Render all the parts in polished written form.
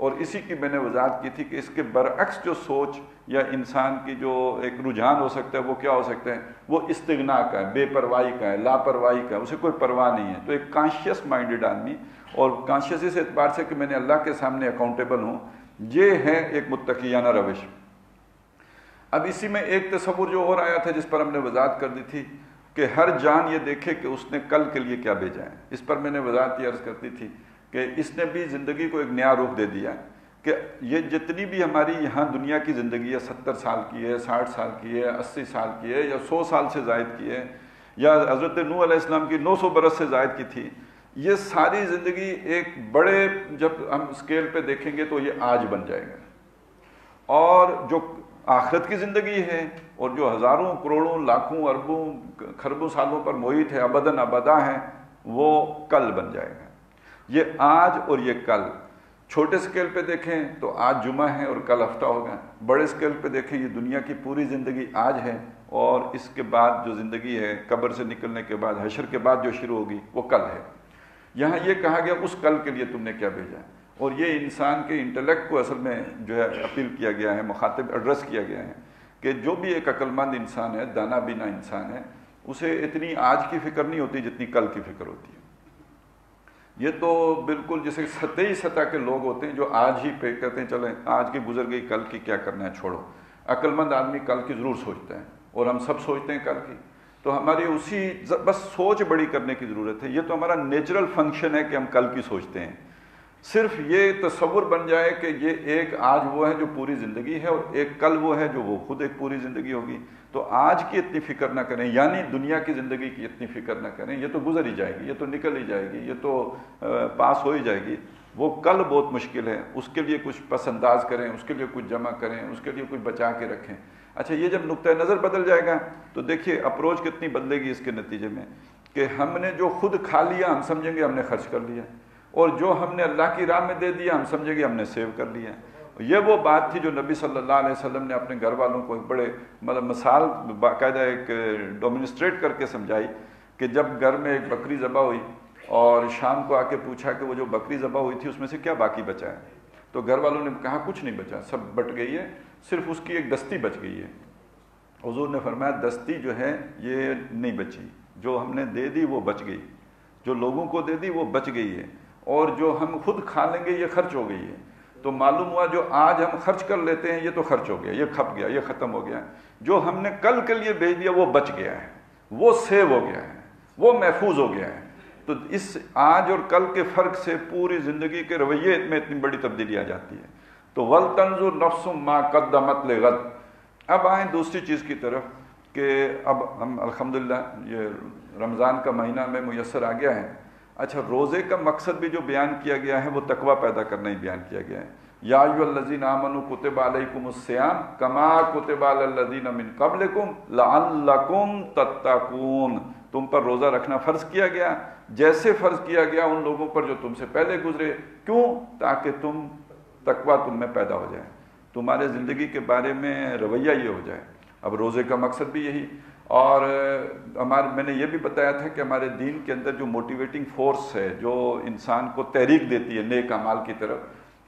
اور اسی کی میں نے وضاحت کی تھی کہ اس کے برعکس جو سوچ یا انسان کی جو ایک رجحان ہو سکتا ہے وہ کیا ہو سکتا ہے، وہ استغنا کا ہے، بے پرواہی کا ہے، لاپرواہی کا ہے، اسے کوئی پرواہ نہیں ہے۔ تو ایک کانشیس مائنڈڈ آدمی، اور کانشیس اس اعتبار سے کہ میں نے اللہ کے سامنے اکاؤنٹیبل ہوں، یہ ہے ایک متقیانہ روش۔ اب اسی میں ایک تصور جو اور آیا تھا جس پر ہم نے وضاحت کر دی تھی کہ ہر جان یہ دیکھے کہ اس نے کل کے لیے کیا بھیجا ہے۔ اس پر میں نے وضاحت یہ عرض کرتی تھی کہ اس نے بھی زندگی کو ایک نیا رخ دے دیا کہ یہ جتنی بھی ہماری یہاں دنیا کی زندگی ہے، 70 سال کی ہے، 60 سال کی ہے، 80 سال کی ہے، یا 100 سال سے زائد کی ہے، یا حضرت نوح علیہ السلام کی 900 برس سے زائد کی تھی، یہ ساری زندگی ایک بڑے جب ہم اسکیل پہ دیکھیں گے تو یہ آج بن جائے گا۔ اور جو آخرت کی زندگی ہے اور جو ہزاروں کروڑوں لاکھوں اربوں کھربوں سالوں پر محیط ہے، ابداً ابدا ہے، وہ کل بن جائے گا۔ یہ آج اور یہ کل۔ چھوٹے اسکیل پہ دیکھیں تو آج جمعہ ہے اور کل ہفتہ ہوگا، بڑے اسکیل پہ دیکھیں یہ دنیا کی پوری زندگی آج ہے، اور اس کے بعد جو زندگی ہے قبر سے نکلنے کے بعد، حشر کے بعد جو شروع ہوگی وہ کل ہے۔ یہاں یہ کہا گیا اس کل کے لیے تم نے کیا بھیجا ہے، اور یہ انسان کے انٹلیکٹ کو اصل میں جو ہے اپیل کیا گیا ہے، مخاطب ایڈریس کیا گیا ہے کہ جو بھی ایک عقل مند انسان ہے، دانا بینا انسان ہے، اسے اتنی آج کی فکر نہیں ہوتی جتنی کل کی فکر ہوتی ہے۔ یہ تو بالکل جیسے سطحی سطح کے لوگ ہوتے ہیں جو آج ہی پہ کہتے ہیں چلیں آج کی گزر گئی، کل کی کیا کرنا ہے چھوڑو۔ عقل مند آدمی کل کی ضرور سوچتا ہے، اور ہم سب سوچتے ہیں کل کی۔ تو ہماری اسی بس سوچ بڑی کرنے کی ضرورت ہے۔ یہ تو ہمارا نیچرل فنکشن ہے کہ ہم کل کی سوچتے ہیں۔ صرف یہ تصور بن جائے کہ یہ ایک آج وہ ہے جو پوری زندگی ہے، اور ایک کل وہ ہے جو وہ خود ایک پوری زندگی ہوگی۔ تو آج کی اتنی فکر نہ کریں، یعنی دنیا کی زندگی کی اتنی فکر نہ کریں، یہ تو گزر ہی جائے گی، یہ تو نکل ہی جائے گی، یہ تو پاس ہو ہی جائے گی۔ وہ کل بہت مشکل ہے، اس کے لیے کچھ پس انداز کریں، اس کے لیے کچھ جمع کریں، اس کے لیے کچھ بچا کے رکھیں۔ اچھا، یہ جب نقطۂ نظر بدل جائے گا تو دیکھیے اپروچ کتنی بدلے گی اس کے نتیجے میں، کہ ہم نے جو خود کھا لیا ہم سمجھیں گے ہم نے خرچ کر لیا، اور جو ہم نے اللہ کی راہ میں دے دیا ہم سمجھیں گے ہم نے سیو کر لیا۔ یہ وہ بات تھی جو نبی صلی اللہ علیہ وسلم نے اپنے گھر والوں کو ایک بڑے مثال باقاعدہ ایک ڈومنسٹریٹ کر کے سمجھائی، کہ جب گھر میں ایک بکری ذبح ہوئی اور شام کو آ کے پوچھا کہ وہ جو بکری ذبح ہوئی تھی اس میں سے کیا باقی بچا ہے، تو گھر والوں نے کہا کچھ نہیں بچا، سب بٹ گئی ہے، صرف اس کی ایک دستی بچ گئی ہے۔ حضور نے فرمایا دستی جو ہے یہ نہیں بچی، جو ہم نے دے دی وہ بچ گئی، جو لوگوں کو دے دی وہ بچ گئی ہے، اور جو ہم خود کھا لیں گے یہ خرچ ہو گئی ہے۔ تو معلوم ہوا جو آج ہم خرچ کر لیتے ہیں یہ تو خرچ ہو گیا، یہ کھپ گیا، یہ ختم ہو گیا۔ جو ہم نے کل کے لیے بھیج دیا وہ بچ گیا ہے، وہ سیو ہو گیا ہے، وہ محفوظ ہو گیا ہے۔ تو اس آج اور کل کے فرق سے پوری زندگی کے رویے میں اتنی بڑی تبدیلی آ جاتی ہے۔ تو وَلْتَنْظُرْ نَفْسٌ مَا قَدَّمَتْ لِغَدٍ۔ اب آئیں دوسری چیز کی طرف کہ اب ہم الحمدللہ یہ رمضان کا مہینہ میں میسر آ گیا ہے۔ اچھا، روزے کا مقصد بھی جو بیان کیا گیا ہے وہ تقویٰ پیدا کرنا ہی بیان کیا گیا ہے۔ یا ایھا الذین آمنوا کتب علیکم الصیام کما کتب علی الذین من قبلکم لعلکم تتقون۔ تم پر روزہ رکھنا فرض کیا گیا جیسے فرض کیا گیا ان لوگوں پر جو تم سے پہلے گزرے۔ کیوں؟ تاکہ تقویٰ تم میں پیدا ہو جائے، تمہارے زندگی کے بارے میں رویہ یہ ہو جائے۔ اب روزے کا مقصد بھی یہی، اور میں نے یہ بھی بتایا تھا کہ ہمارے دین کے اندر جو موٹیویٹنگ فورس ہے جو انسان کو تحریک دیتی ہے نیک اعمال کی طرف،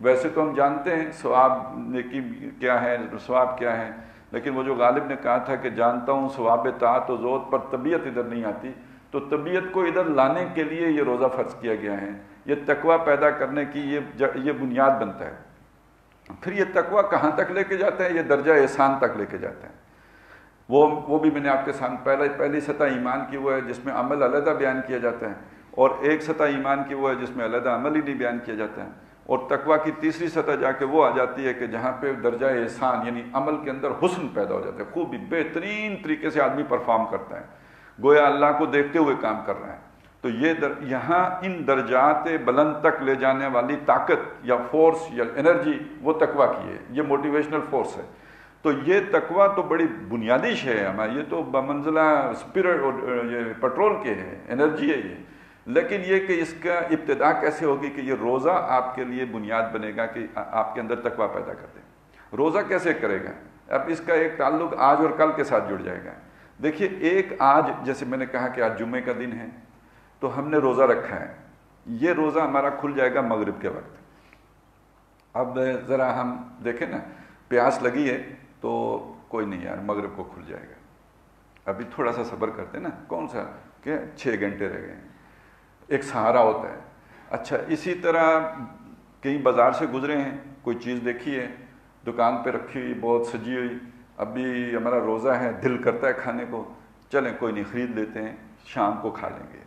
ویسے تو ہم جانتے ہیں ثواب نیکی کیا ہے، ثواب کیا ہے، لیکن وہ جو غالب نے کہا تھا کہ جانتا ہوں ثواب طاعت و زہد پر طبیعت ادھر نہیں آتی، تو طبیعت کو ادھر لانے کے لیے یہ روزہ فرض کیا گیا ہے۔ یہ تقویٰ پیدا کرنے کی یہ بنیاد بنتا ہے۔ پھر یہ تقویٰ کہاں تک لے کے جاتا ہے؟ یہ درجہ احسان تک لے کے جاتا ہے۔ وہ بھی میں نے آپ کے سامنے پہلی سطح ایمان کی وہ ہے جس میں عمل علیحدہ بیان کیا جاتا ہے، اور ایک سطح ایمان کی وہ ہے جس میں علیحدہ عمل ہی نہیں بیان کیا جاتا ہے، اور تقویٰ کی تیسری سطح جا کے وہ آ جاتی ہے کہ جہاں پہ درجہ احسان یعنی عمل کے اندر حسن پیدا ہو جاتا ہے، خوبی، بہترین طریقے سے آدمی پرفارم کرتا ہے، گویا اللہ کو دیکھتے ہوئے کام کر رہا ہے۔ تو یہاں ان درجات بلند تک لے جانے والی طاقت یا فورس یا انرجی وہ تقویٰ کی ہے، یہ موٹیویشنل فورس ہے۔ تو یہ تقویٰ تو بڑی بنیادی شے ہے ہماری، یہ تو بمنزلہ اسپرٹ اور یہ پیٹرول کے ہے، انرجی ہے یہ۔ لیکن یہ کہ اس کا ابتدا کیسے ہوگی کہ یہ روزہ آپ کے لیے بنیاد بنے گا کہ آپ کے اندر تقویٰ پیدا کر دے۔ روزہ کیسے کرے گا؟ اب اس کا ایک تعلق آج اور کل کے ساتھ جڑ جائے گا۔ دیکھیے، ایک آج جیسے میں نے کہا کہ آج جمعے کا دن ہے تو ہم نے روزہ رکھا ہے، یہ روزہ ہمارا کھل جائے گا مغرب کے وقت، اب ذرا ہم دیکھیں نا، پیاس لگی ہے تو کوئی نہیں یار مغرب کو کھل جائے گا، ابھی تھوڑا سا صبر کرتے نا، کون سا کہ 6 گھنٹے رہ گئے ہیں، ایک سہارا ہوتا ہے۔ اچھا اسی طرح کہیں بازار سے گزرے ہیں، کوئی چیز دیکھی ہے دکان پہ رکھی ہوئی بہت سجی ہوئی، ابھی ہمارا روزہ ہے، دل کرتا ہے کھانے کو، چلیں کوئی نہیں خرید لیتے ہیں، شام کو کھا لیں گے۔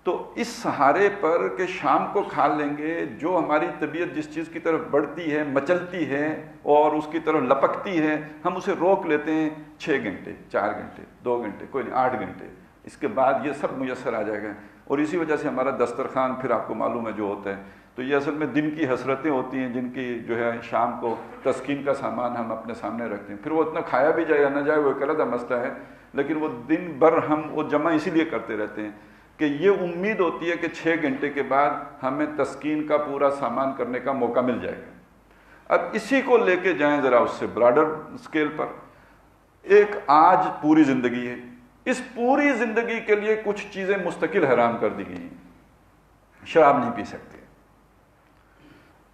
تو اس سہارے پر کہ شام کو کھا لیں گے، جو ہماری طبیعت جس چیز کی طرف بڑھتی ہے، مچلتی ہے اور اس کی طرف لپکتی ہے، ہم اسے روک لیتے ہیں 6 گھنٹے 4 گھنٹے 2 گھنٹے کوئی نہیں 8 گھنٹے، اس کے بعد یہ سب میسر آ جائے گا۔ اور اسی وجہ سے ہمارا دسترخوان پھر آپ کو معلوم ہے جو ہوتا ہے، تو یہ اصل میں دن کی حسرتیں ہوتی ہیں جن کی جو ہے شام کو تسکین کا سامان ہم اپنے سامنے رکھتے ہیں، پھر وہ اتنا کھایا بھی جائے یا نہ جائے وہ ایک علیحدہ مسئلہ ہے، لیکن وہ دن بھر ہم وہ جمع اسی لیے کرتے رہتے ہیں کہ یہ امید ہوتی ہے کہ 6 گھنٹے کے بعد ہمیں تسکین کا پورا سامان کرنے کا موقع مل جائے گا۔ اب اسی کو لے کے جائیں ذرا اس سے براڈر اسکیل پر، ایک آج پوری زندگی ہے، اس پوری زندگی کے لیے کچھ چیزیں مستقل حرام کر دی گئی ہیں۔ شراب نہیں پی سکتے،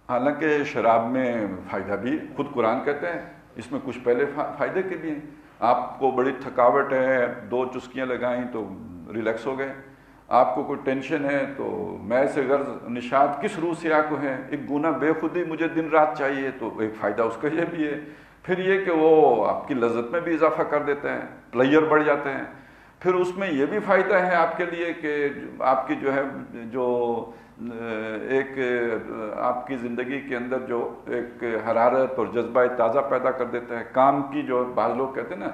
حالانکہ شراب میں فائدہ بھی خود قرآن کہتا ہے، اس میں کچھ پہلے فائدے کے بھی ہیں۔ آپ کو بڑی تھکاوٹ ہے، 2 چسکیاں لگائیں تو ریلیکس ہو گئے، آپ کو کوئی ٹینشن ہے تو میں سے غرض نشاط کس روح سے آپ کو ہے، ایک گناہ بے خودی مجھے دن رات چاہیے، تو ایک فائدہ اس کا یہ بھی ہے۔ پھر یہ کہ وہ آپ کی لذت میں بھی اضافہ کر دیتا ہے، پلیئر بڑھ جاتے ہیں۔ پھر اس میں یہ بھی فائدہ ہے آپ کے لیے کہ آپ کی جو ہے جو ایک آپ کی زندگی کے اندر جو ایک حرارت اور جذبہ تازہ پیدا کر دیتا ہے، کام کی جو بعض لوگ کہتے ہیں نا،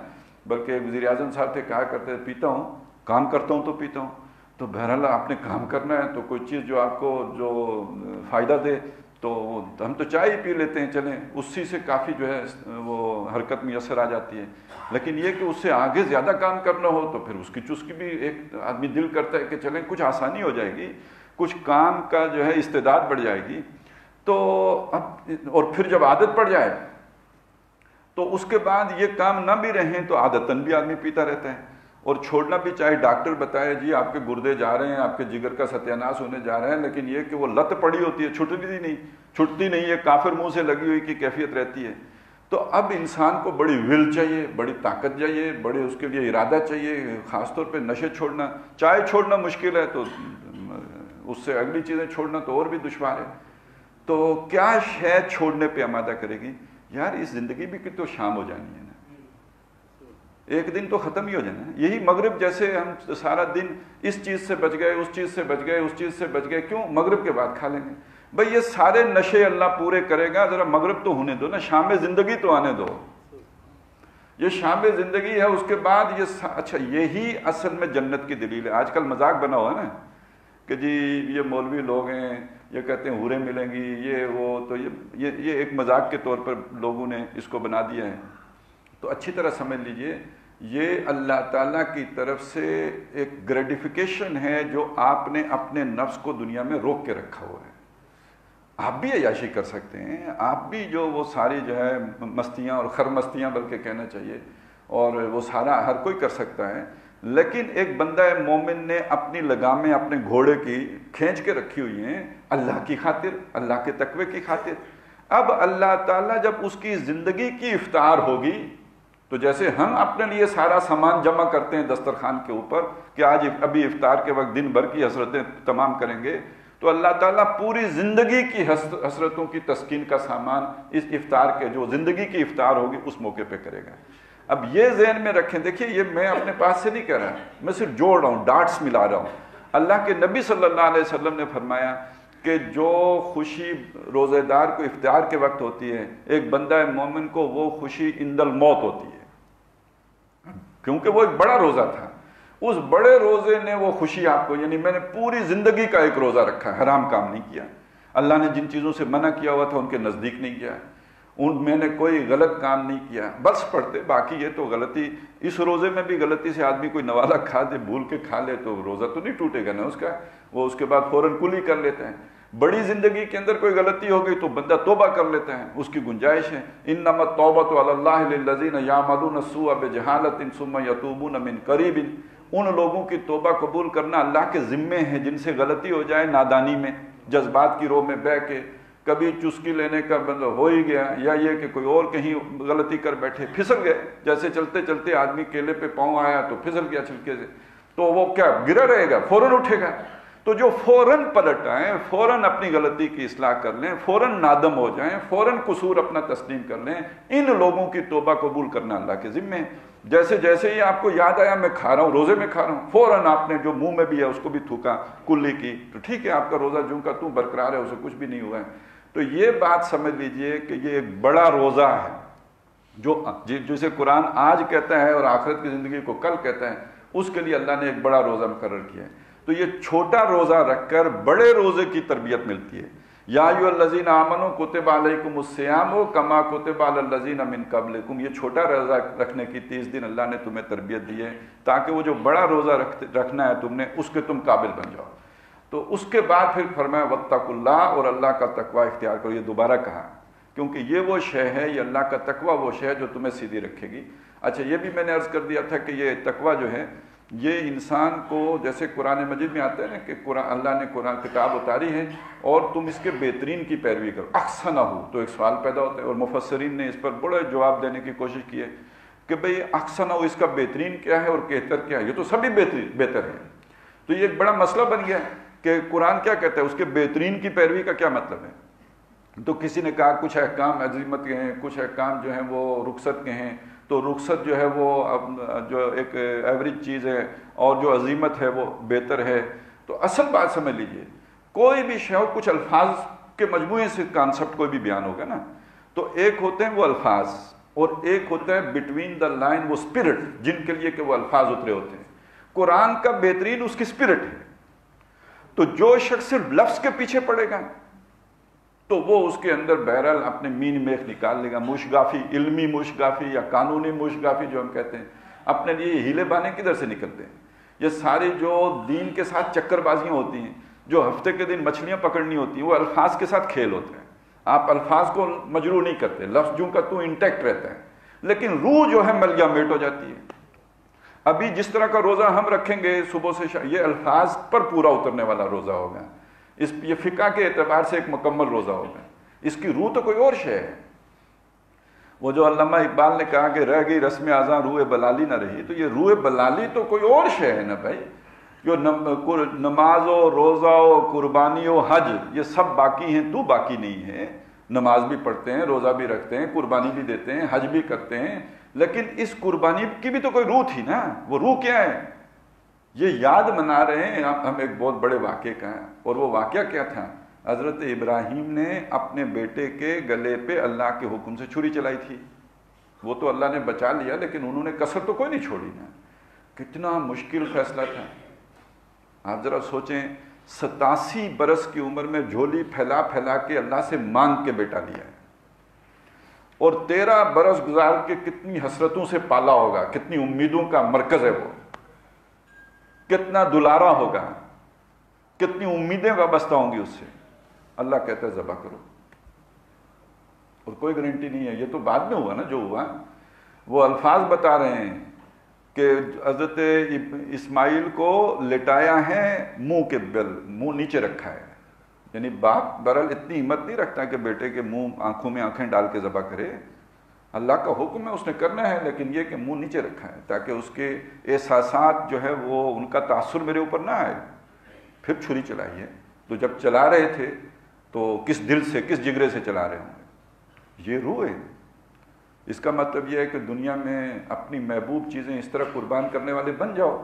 بلکہ وزیر اعظم صاحب تھے کہا کرتے ہیں پیتا ہوں، کام کرتا ہوں تو پیتا ہوں۔ تو بہرحال آپ نے کام کرنا ہے تو کوئی چیز جو آپ کو جو فائدہ دے تو ہم تو چائے ہی پی لیتے ہیں، چلیں اسی سے کافی جو ہے وہ حرکت میسر آ جاتی ہے، لیکن یہ کہ اس سے آگے زیادہ کام کرنا ہو تو پھر اس کی چسکی بھی ایک آدمی دل کرتا ہے کہ چلیں کچھ آسانی ہو جائے گی، کچھ کام کا جو ہے استعداد بڑھ جائے گی۔ تو اب اور پھر جب عادت پڑ جائے تو اس کے بعد یہ کام نہ بھی رہیں تو عادتاً بھی آدمی پیتا رہتا ہے، اور چھوڑنا بھی چاہے ڈاکٹر بتائے جی آپ کے گردے جا رہے ہیں، آپ کے جگر کا ستیاناش ہونے جا رہا ہے، لیکن یہ کہ وہ لت پڑی ہوتی ہے، چھٹتی نہیں ہے، کافر منہ سے لگی ہوئی کی کیفیت رہتی ہے۔ تو اب انسان کو بڑی ول چاہیے، بڑی طاقت چاہیے، بڑے اس کے لیے ارادہ چاہیے، خاص طور پہ نشے چھوڑنا، چائے چھوڑنا مشکل ہے تو اس سے اگلی چیزیں چھوڑنا تو اور بھی دشوار ہے۔ تو کیا شے چھوڑنے پہ آمادہ کرے گی؟ یار اس زندگی بھی تو شام ہو جانی ہے نا، ایک دن تو ختم ہی ہو جانا ہے۔ یہی مغرب جیسے ہم سارا دن اس چیز سے بچ گئے، اس چیز سے بچ گئے، اس چیز سے بچ گئے، کیوں؟ مغرب کے بعد کھا لیں گے۔ بھئی یہ سارے نشے اللہ پورے کرے گا، ذرا مغرب تو ہونے دو نا، شام زندگی تو آنے دو۔ یہ شام زندگی ہے، اس کے بعد یہ اچھا یہی اصل میں جنت کی دلیل ہے۔ آج کل مذاق بنا ہوا ہے نا کہ جی یہ مولوی لوگ ہیں، یہ کہتے ہیں حوریں ملیں گی، یہ وہ، تو یہ ایک مذاق کے طور پر لوگوں نے اس کو بنا دیا ہے۔ تو اچھی طرح سمجھ لیجئے یہ اللہ تعالیٰ کی طرف سے ایک گریٹیفیکیشن ہے جو آپ نے اپنے نفس کو دنیا میں روک کے رکھا ہوا ہے۔ آپ بھی عیاشی کر سکتے ہیں، آپ بھی جو وہ ساری جو ہے مستیاں اور خرمستیاں بلکہ کہنا چاہیے، اور وہ سارا ہر کوئی کر سکتا ہے، لیکن ایک بندہ مومن نے اپنی لگامیں اپنے گھوڑے کی کھینچ کے رکھی ہوئی ہیں اللہ کی خاطر، اللہ کے تقوی کی خاطر۔ اب اللہ تعالیٰ جب اس کی زندگی کی افطار ہوگی تو جیسے ہم اپنے لیے سارا سامان جمع کرتے ہیں دسترخوان کے اوپر کہ آج ابھی افطار کے وقت دن بھر کی حسرتیں تمام کریں گے، تو اللہ تعالیٰ پوری زندگی کی حسرتوں کی تسکین کا سامان اس افطار کے جو زندگی کی افطار ہوگی اس موقع پہ کرے گا۔ اب یہ ذہن میں رکھیں، دیکھیے یہ میں اپنے پاس سے نہیں کہہ رہا، میں صرف جوڑ رہا ہوں، ڈاٹس ملا رہا ہوں۔ اللہ کے نبی صلی اللہ علیہ وسلم نے فرمایا کہ جو خوشی روزہ دار کو افطار کے وقت ہوتی ہے، ایک بندہ مومن کو وہ خوشی عند الموت ہوتی ہے، کیونکہ وہ ایک بڑا روزہ تھا، اس بڑے روزے نے وہ خوشی آپ کو، یعنی میں نے پوری زندگی کا ایک روزہ رکھا ہے، حرام کام نہیں کیا، اللہ نے جن چیزوں سے منع کیا ہوا تھا ان کے نزدیک نہیں گیا، میں نے کوئی غلط کام نہیں کیا، بس پڑھتے، باقی یہ تو غلطی، اس روزے میں بھی غلطی سے آدمی کوئی نوالا کھا دے، بھول کے کھا لے تو روزہ تو نہیں ٹوٹے گا نا اس کا، وہ اس کے بعد فوراً کلی کر لیتے ہیں۔ بڑی زندگی کے اندر کوئی غلطی ہو گئی تو بندہ توبہ کر لیتا ہے، اس کی گنجائش ہے۔ انما التوبۃ علی اللہ للذین یعملون السوء بجہالۃ ثم یتوبون من قریب، ان لوگوں کی توبہ قبول کرنا اللہ کے ذمے ہے جن سے غلطی ہو جائے نادانی میں، جذبات کی رو میں بہہ کے، کبھی چسکی لینے کا مطلب ہو ہی گیا، یا یہ کہ کوئی اور کہیں غلطی کر بیٹھے پھسل گئے، جیسے چلتے چلتے آدمی کیلے پہ پاؤں آیا تو پھسل گیا چھلکے سے، تو وہ کیا گرا رہے گا؟ فوراً اٹھے گا۔ تو جو فوراً پلٹ آئیں، فوراً اپنی غلطی کی اصلاح کر لیں، فوراً نادم ہو جائیں، فوراً قصور اپنا تسلیم کر لیں، ان لوگوں کی توبہ قبول کرنا اللہ کے ذمے ہے۔ جیسے جیسے ہی آپ کو یاد آیا میں کھا رہا ہوں، روزے میں کھا رہا ہوں، فوراً آپ نے جو منہ میں بھی ہے اس کو بھی تھوکا، کلی کی، تو ٹھیک ہے آپ کا روزہ جوں کا توں برقرار ہے، اسے کچھ بھی نہیں ہوا ہے۔ تو یہ بات سمجھ لیجئے کہ یہ ایک بڑا روزہ ہے جو جسے قرآن آج کہتا ہے اور آخرت کی زندگی کو کل کہتا ہے، اس کے لیے اللہ نے ایک بڑا روزہ مقرر کیا ہے۔ تو یہ چھوٹا روزہ رکھ کر بڑے روزے کی تربیت ملتی ہے۔ یا ایھا الذین آمنوا کتب علیکم الصیام کما کتب علی الذین من قبلکم، یہ چھوٹا روزہ رکھنے کی 30 دن اللہ نے تمہیں تربیت دی ہے تاکہ وہ جو بڑا روزہ رکھنا ہے تم نے اس کے تم قابل بن جاؤ۔ تو اس کے بعد پھر فرمایا واتقوا اللہ، اور اللہ کا تقوی اختیار کرو، یہ دوبارہ کہا کیونکہ یہ وہ شے ہے، یہ اللہ کا تقوی وہ شے ہے جو تمہیں سیدھی رکھے گی۔ اچھا یہ بھی میں نے عرض کر دیا تھا کہ یہ تقوی جو ہے یہ انسان کو، جیسے قرآن مجید میں آتا ہے نا کہ اللہ نے قرآن کتاب اتاری ہے اور تم اس کے بہترین کی پیروی کرو، احسنہ ہو، تو ایک سوال پیدا ہوتا ہے اور مفسرین نے اس پر بڑے جواب دینے کی کوشش کی ہے کہ بھئی احسنہ ہو اس کا بہترین کیا ہے اور بہتر کیا ہے؟ یہ تو سبھی بہتر ہے۔ تو یہ ایک بڑا مسئلہ بن گیا کہ قرآن کیا کہتا ہے، اس کے بہترین کی پیروی کا کیا مطلب ہے؟ تو کسی نے کہا کچھ احکام عزیمت کے ہیں، کچھ احکام جو ہیں وہ رخصت کے ہیں، تو رخصت جو ہے وہ جو ایک ایوریج چیز ہے اور جو عزیمت ہے وہ بہتر ہے۔ تو اصل بات سمجھ لیجئے، کوئی بھی شے ہو، کچھ الفاظ کے مجموعے سے کانسیپٹ کوئی بھی بیان ہوگا نا، تو ایک ہوتے ہیں وہ الفاظ اور ایک ہوتا ہے بٹوین دا لائن وہ اسپرٹ جن کے لیے کہ وہ الفاظ اترے ہوتے ہیں۔ قرآن کا بہترین اس کی اسپرٹ ہے، تو جو شخص صرف لفظ کے پیچھے پڑے گا تو وہ اس کے اندر بہرحال اپنے مین میخ نکال لے گا، مشگافی، علمی مشگافی یا قانونی مشگافی جو ہم کہتے ہیں، اپنے لیے ہیلے بانے کدھر سے نکلتے ہیں؟ یہ ساری جو دین کے ساتھ چکر بازیاں ہوتی ہیں، جو ہفتے کے دن مچھلیاں پکڑنی ہوتی ہیں، وہ الفاظ کے ساتھ کھیل ہوتے ہیں۔ آپ الفاظ کو مجروح نہیں کرتے، لفظ جوں کا تو انٹیکٹ رہتا ہے، لیکن روح جو ہے ملیا میٹ ہو جاتی ہے۔ ابھی جس طرح کا روزہ ہم رکھیں گے صبح سے یہ الفاظ پر پورا اترنے والا روزہ ہوگا، یہ فقہ کے اعتبار سے ایک مکمل روزہ ہوگا، اس کی روح تو کوئی اور شے ہے۔ وہ جو علامہ اقبال نے کہا کہ رہ گئی رسم اذاں روح بلالی نہ رہی، تو یہ روح بلالی تو کوئی اور شے ہے نا بھائی، جو نماز و روزہ و قربانی و حج یہ سب باقی ہیں، تو باقی نہیں ہے۔ نماز بھی پڑھتے ہیں، روزہ بھی رکھتے ہیں، قربانی بھی دیتے ہیں، حج بھی کرتے ہیں، لیکن اس قربانی کی بھی تو کوئی روح تھی نا۔ وہ روح کیا ہے؟ یہ یاد منا رہے ہیں ہم ایک بہت بڑے واقعے کا ہے، اور وہ واقعہ کیا تھا؟ حضرت ابراہیم نے اپنے بیٹے کے گلے پہ اللہ کے حکم سے چھری چلائی تھی، وہ تو اللہ نے بچا لیا لیکن انہوں نے کسر تو کوئی نہیں چھوڑی نا۔ کتنا مشکل فیصلہ تھا، آپ ذرا سوچیں، 87 برس کی عمر میں جھولی پھیلا پھیلا کے اللہ سے مانگ کے بیٹا لیا ہے، اور 13 برس گزار کے کتنی حسرتوں سے پالا ہوگا، کتنی امیدوں کا مرکز ہے وہ، کتنا دلارا ہوگا، کتنی امیدیں وابستہ ہوں گی اس سے۔ اللہ کہتا ہے ذبح کرو، اور کوئی گارنٹی نہیں ہے، یہ تو بعد میں ہوا نا جو ہوا۔ وہ الفاظ بتا رہے ہیں کہ حضرت اسماعیل کو لٹایا ہے منہ کے بل، منہ نیچے رکھا ہے، یعنی باپ بہرحال اتنی ہمت نہیں رکھتا کہ بیٹے کے منہ آنکھوں میں آنکھیں ڈال کے ذبح کرے، اللہ کا حکم ہے اس نے کرنا ہے، لیکن یہ کہ منہ نیچے رکھا ہے تاکہ اس کے احساسات جو ہے وہ ان کا تاثر میرے اوپر نہ آئے۔ پھر چھری چلائی ہے، تو جب چلا رہے تھے تو کس دل سے، کس جگرے سے چلا رہے ہوں گے؟ یہ روح ہے۔ اس کا مطلب یہ ہے کہ دنیا میں اپنی محبوب چیزیں اس طرح قربان کرنے والے بن جاؤ،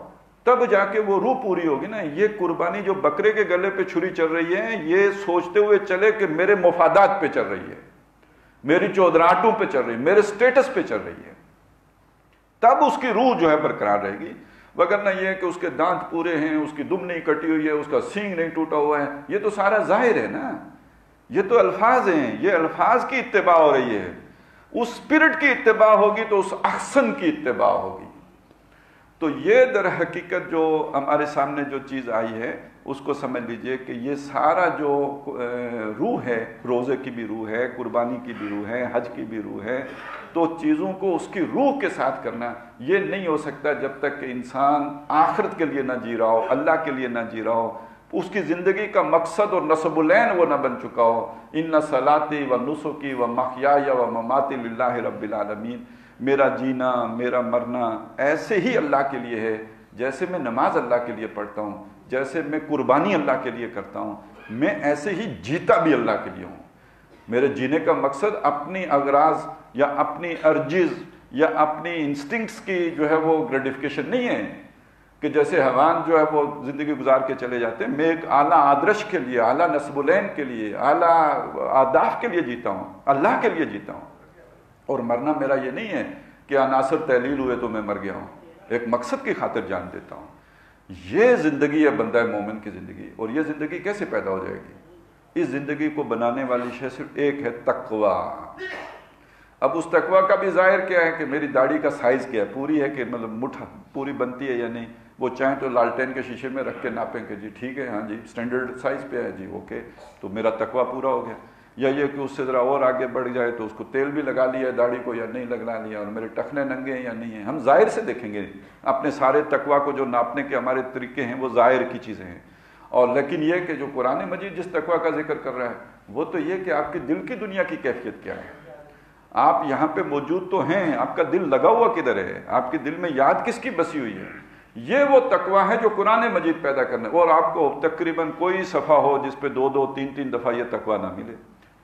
تب جا کے وہ روح پوری ہوگی نا۔ یہ قربانی جو بکرے کے گلے پہ چھری چل رہی ہے، یہ سوچتے ہوئے چلے کہ میرے مفادات پہ چل رہی ہے، میری چودراہٹوں پہ چل رہی ہے، میرے سٹیٹس پہ چل رہی ہے، تب اس کی روح جو ہے برقرار رہے گی۔ وگرنہ یہ ہے کہ اس کے دانت پورے ہیں، اس کی دم نہیں کٹی ہوئی ہے، اس کا سینگ نہیں ٹوٹا ہوا ہے، یہ تو سارا ظاہر ہے نا، یہ تو الفاظ ہیں، یہ الفاظ کی اتباع ہو رہی ہے۔ اس اسپرٹ کی اتباع ہوگی تو اس احسن کی اتباع ہوگی۔ تو یہ در حقیقت جو ہمارے سامنے جو چیز آئی ہے اس کو سمجھ لیجئے کہ یہ سارا جو روح ہے، روزے کی بھی روح ہے، قربانی کی بھی روح ہے، حج کی بھی روح ہے، تو چیزوں کو اس کی روح کے ساتھ کرنا یہ نہیں ہو سکتا جب تک کہ انسان آخرت کے لیے نہ جی رہا ہو، اللہ کے لیے نہ جی رہا ہو۔ اس کی زندگی کا مقصد اور نصب العین وہ نہ بن چکا ہو، ان صلاتی و نسکی و محیای و مماتی للہ رب العالمین، میرا جینا میرا مرنا ایسے ہی اللہ کے لیے ہے، جیسے میں نماز اللہ کے لیے پڑھتا ہوں، جیسے میں قربانی اللہ کے لیے کرتا ہوں، میں ایسے ہی جیتا بھی اللہ کے لیے ہوں۔ میرے جینے کا مقصد اپنی اغراض یا اپنی ارجز یا اپنی انسٹنکٹس کی جو ہے وہ گریٹیفیکیشن نہیں ہے کہ جیسے حیوان جو ہے وہ زندگی گزار کے چلے جاتے ہیں۔ میں ایک اعلیٰ آدرش کے لیے، اعلیٰ نصب العین کے لیے، اعلیٰ اہداف کے لیے جیتا ہوں، اللہ کے لیے جیتا ہوں۔ اور مرنا میرا یہ نہیں ہے کہ عناصر تحلیل ہوئے تو میں مر گیا ہوں، ایک مقصد کی خاطر جان دیتا ہوں۔ یہ زندگی ہے بندہ مومن کی زندگی۔ اور یہ زندگی کیسے پیدا ہو جائے گی؟ اس زندگی کو بنانے والی شے صرف ایک ہے، تقویٰ۔ اب اس تقویٰ کا بھی ظاہر کیا ہے کہ میری داڑھی کا سائز کیا ہے، پوری ہے کہ مطلب مٹھ پوری بنتی ہے یا نہیں۔ وہ چاہیں تو لالٹین کے شیشے میں رکھ کے ناپیں کہ جی ٹھیک ہے، ہاں جی سٹینڈرڈ سائز پہ ہے جی، اوکے، تو میرا تقویٰ پورا ہو گیا۔ یا یہ کہ اس سے ذرا اور آگے بڑھ جائے تو اس کو تیل بھی لگا لیا ہے داڑھی کو یا نہیں لگا لیا، اور میرے ٹخنے ننگے ہیں یا نہیں ہیں۔ ہم ظاہر سے دیکھیں گے اپنے سارے تقویٰ کو، جو ناپنے کے ہمارے طریقے ہیں وہ ظاہر کی چیزیں ہیں۔ اور لیکن یہ کہ جو قرآن مجید جس تقویٰ کا ذکر کر رہا ہے وہ تو یہ کہ آپ کے دل کی دنیا کی کیفیت کیا ہے۔ آپ یہاں پہ موجود تو ہیں، آپ کا دل لگا ہوا کدھر ہے، آپ کے دل میں یاد کس کی بسی ہوئی ہے؟ یہ وہ تقویٰ ہے جو قرآن مجید پیدا کرنا ہے۔ اور آپ کو تقریباً کوئی صفحہ ہو جس پہ دو دو تین تین دفعہ یہ تقویٰ نہ ملے،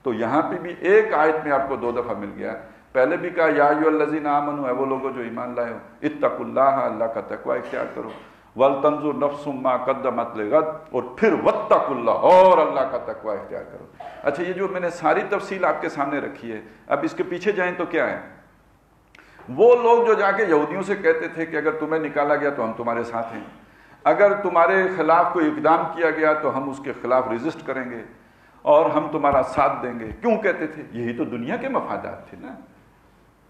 تو یہاں پہ بھی ایک آیت میں آپ کو 2 دفعہ مل گیا۔ پہلے بھی کہا یا ایھا الذین آمنوا، اے وہ لوگوں جو ایمان لائے ہو، اتقوا اللہ، اللہ کا تقویٰ اختیار کرو، ولتنظر نفس ما قدمت لغد، اور پھر واتقوا اللہ، اور اللہ کا تقویٰ اختیار کرو۔ اچھا، یہ جو میں نے ساری تفصیل آپ کے سامنے رکھی ہے، اب اس کے پیچھے جائیں تو کیا ہے؟ وہ لوگ جو جا کے یہودیوں سے کہتے تھے کہ اگر تمہیں نکالا گیا تو ہم تمہارے ساتھ ہیں، اگر تمہارے خلاف کوئی اقدام کیا گیا تو ہم اس کے خلاف ریزسٹ کریں گے اور ہم تمہارا ساتھ دیں گے۔ کیوں کہتے تھے؟ یہی تو دنیا کے مفادات تھے نا،